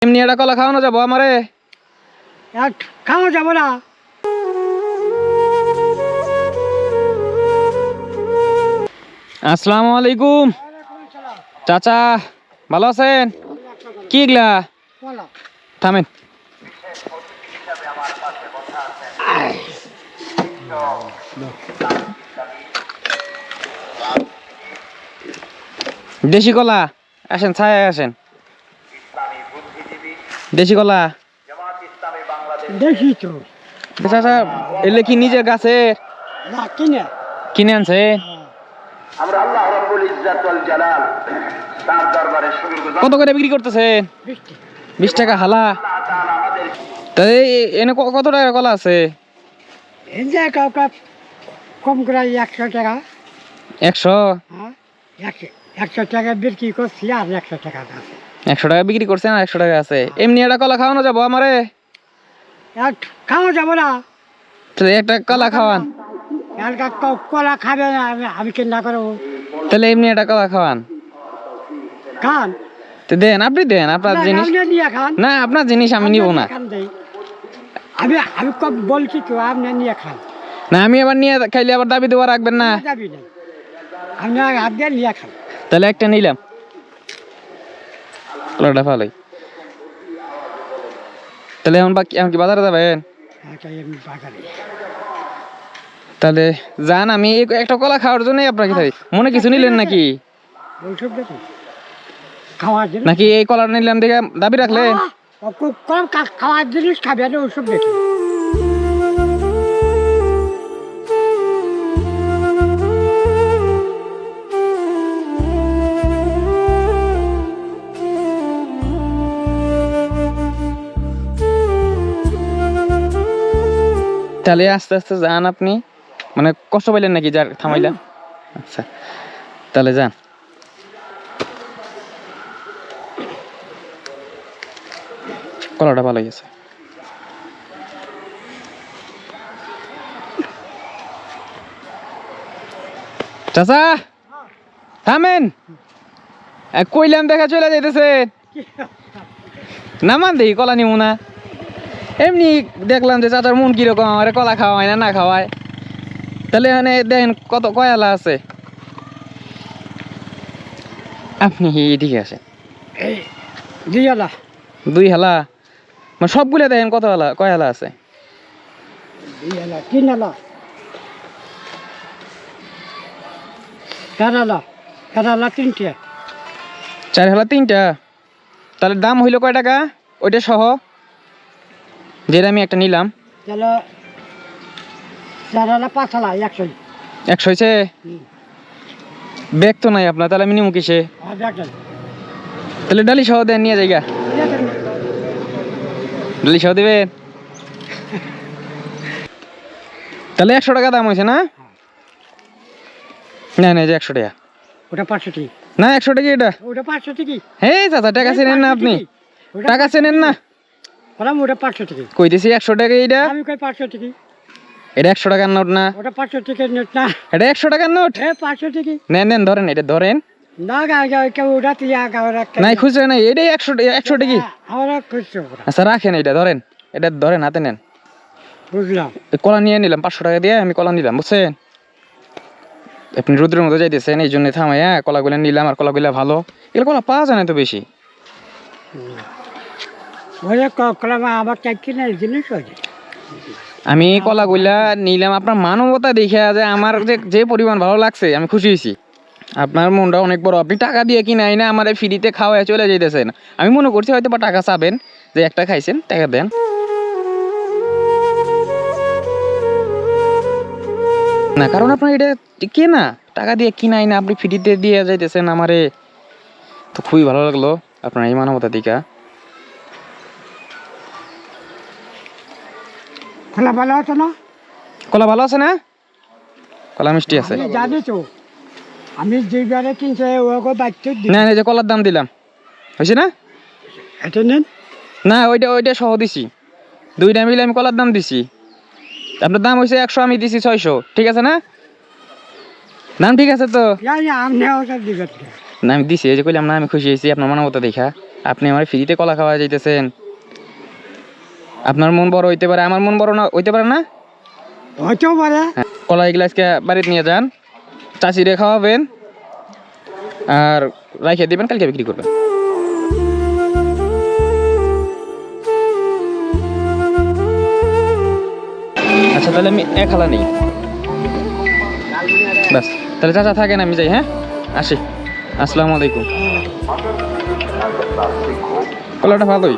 এমনি একটা কলা খাওয়ানো যাবো আমারে? খাওয়া যাবো না। আসসালামু আলাইকুম চাচা, ভালো আছেন? কি এগুলা? থামেন। দেশি কলা, আসেন ছায় আসেন। দেশি কলা দেখি তো চাচা, এলে কি নিজের গাছে না, কিনে কিনে আনছে? আমরা আল্লাহ রাব্বুল ইজ্জাত ওয়াল জালাল তার দরবারে শুকরগুজার কত করে বিক্রি করতেছেন? 20 টাকা হালা। আল্লাহ তাআলা আমাদের তাই এনে কত টাকা কলা আছে? এই যে কাউকে কম করে 100 টাকা। 100? হ্যাঁ, 100 টাকা বিক্রি করছি আর 100 টাকা আছে। 100 টাকা বিক্রি করছেন আর 100 টাকা আছে। এমনি একটা কলা খাওয়ানো যাবো আমারে? খাওয়া যাবো না। তাহলে একটা কলা খাওয়ান। কলা খাবে না, আমি চিন্তা করবো। তাহলে এমনি একটা কলা খাওয়ান। খান তো দেন, আপনি দেন আপনার জিনিস। আপনি নিয়ে খান না, আপনার জিনিস আমি নিব না। খান দেই। আমি আমি কব বলছি তো আপনি নিয়ে খান। না, আমি আবার নিয়ে খাইলে আবার দাবি দেওয়া রাখবেন না। যাবি না, আপনি হাত দিয়ে নিয়ে খান। তাহলে একটা নিলাম। কলাটা ভালোই। তাহলে এখন কি বাজারে যাবেন? বাজারে তাহলে যান, আমি একটা কলা খাওয়ার জন্যই আপনাকে তাই। মনে কিছু নিলেন নাকি? ওইসব দেখি খাওয়ার জিনিস নাকি এই কলাটা নিলাম দেখে দাবি রাখলেন? খুব কম খাওয়ার জিনিস খাবে না, ওইসব দেখি। তাহলে আস্তে আস্তে যান আপনি। মানে কষ্ট পাইলেন নাকি যার থামাইলাম? আচ্ছা, তাহলে যান। কলাটা ভালো গেছে। চাচা থামেন, কইলাম দেখা চলে যাইতেছে। নামান দেখি কলা নিব না। এমনি দেখলাম যে চাচার মন কিরকম, আমার কলা খাওয়ায় না খাওয়ায়। তাহলে এখানে দেখেন কত কয়ালা আছে। আপনি ঠিক আছে এই দিয়ালা 2 হালা, মানে সবগুলো দেখেন কত হালা কয়ালা আছে। দিয়ালা 3 আলা কেরালা 3টে। 4 হালা 3টা। তাহলে দাম হইলো কয় টাকা ওইটা সহ, যেটা আমি একটা নিলাম? তাহলে 4 আলা 5 আলা 100। 100 হয়েছে? ব্যাগ তো নাই আপনার, তাহলে আমি নিমু কিসে? তাহলে ডালি সহ দেন, নিয়ে যাইগা। ডালি সহ দিবেন? তাহলে 100 টাকা দাম হয়েছে না? না না, যে 100 টাকা। ওটা 500 টাকা না, 100 টাকা এটা। ওটা 500 টাকা। হে চাচা, টাকা চেনেন না আপনি? টাকা চেনেন না? বললাম ওটা 500 টাকা। কইতেছি 100 টাকা এটা। আমি কই 500 টাকা। এটা 100 টাকার নোট না? ওটা 500 টাকার নোট না, এটা 100 টাকার নোট। হ্যাঁ 500 টাকা। নেন নেন, ধরেন, এটা ধরেন। না কেউ ওটা তিয়া নাই, খুচরা নাই, এটাই 100 টাকা। আমরা খুঁজছো। আচ্ছা রাখেন, এটা ধরেন, এটা ধরেন, হাতে নেন। বুঝলাম। কলা নিয়ে নিলাম 500 টাকা দিয়ে, আমি কলা নিলাম, বুঝছেন? আপনি রোদ্রের মতো যাইতেছেন, এই জন্য থামাই। হ্যাঁ, কলাগুলো নিলাম, আর কলাগুলো ভালো। এগুলো কলা পাওয়া যায় না তো বেশি। ওই কলম আমার চাইছি না জিনিস হয়েছে। আমি কলাগুলা নিলাম আপনার মানবতা দেখে, যে আমার যে পরিমাণ ভালো লাগছে, আমি খুশি হয়েছি। আপনার মনটা অনেক বড়। আপনি টাকা দিয়ে কিনাই না, আমার ফ্রিতে খাওয়ায় চলে যাইতেছেন। আমি মনে করছি হয়তো বা টাকা চাবেন, যে একটা খাইছেন, টাকা দেন। না, কারণ আপনার এটা কেনা, টাকা দিয়ে কিনাই না, আপনি ফ্রিতে দিয়ে যাইতেছেন আমারে। তো খুবই ভালো লাগলো আপনার এই মানবতা দিকা। খোলা ভালো আছে না? কলা ভালো আছে না? কলা মিষ্টি আছে? আমি জানি তো, আমি যেবারে কিনছে ওকে বাচ্চা দিই। না, এই যে কলার দাম দিলাম, হয়েছে না? এটা নেন না, ওইটা সহ দিছি। 2টা মিলে আমি কলার দাম দিছি। আপনার দাম হয়েছে 100, আমি দিছি 600। ঠিক আছে না? দাম ঠিক আছে তো? আপনি ওটা দিবেন। না, আমি দিছি, এই যে কইলাম না, আমি খুশি হয়েছি আপনার মানবতা দেখা। আপনি আমার ফ্রিতে কলা খাওয়া যাইতেছেন। আপনার মন বড় হইতে পারে, আমার মন বড় না হইতে পারে না। হইতেও পারে। হ্যাঁ, কলা এগুলা আজকে বাড়িতে নিয়ে যান, চাষিরে খাওয়াবেন আর রাইখে দিবেন, কালকে বিক্রি করবেন। আচ্ছা তাহলে আমি এক হালা নেই, ব্যাস। তাহলে চাচা থাকেন, আমি যাই। হ্যাঁ, আসি। আসসালামু আলাইকুম। কলাটা ভালোই।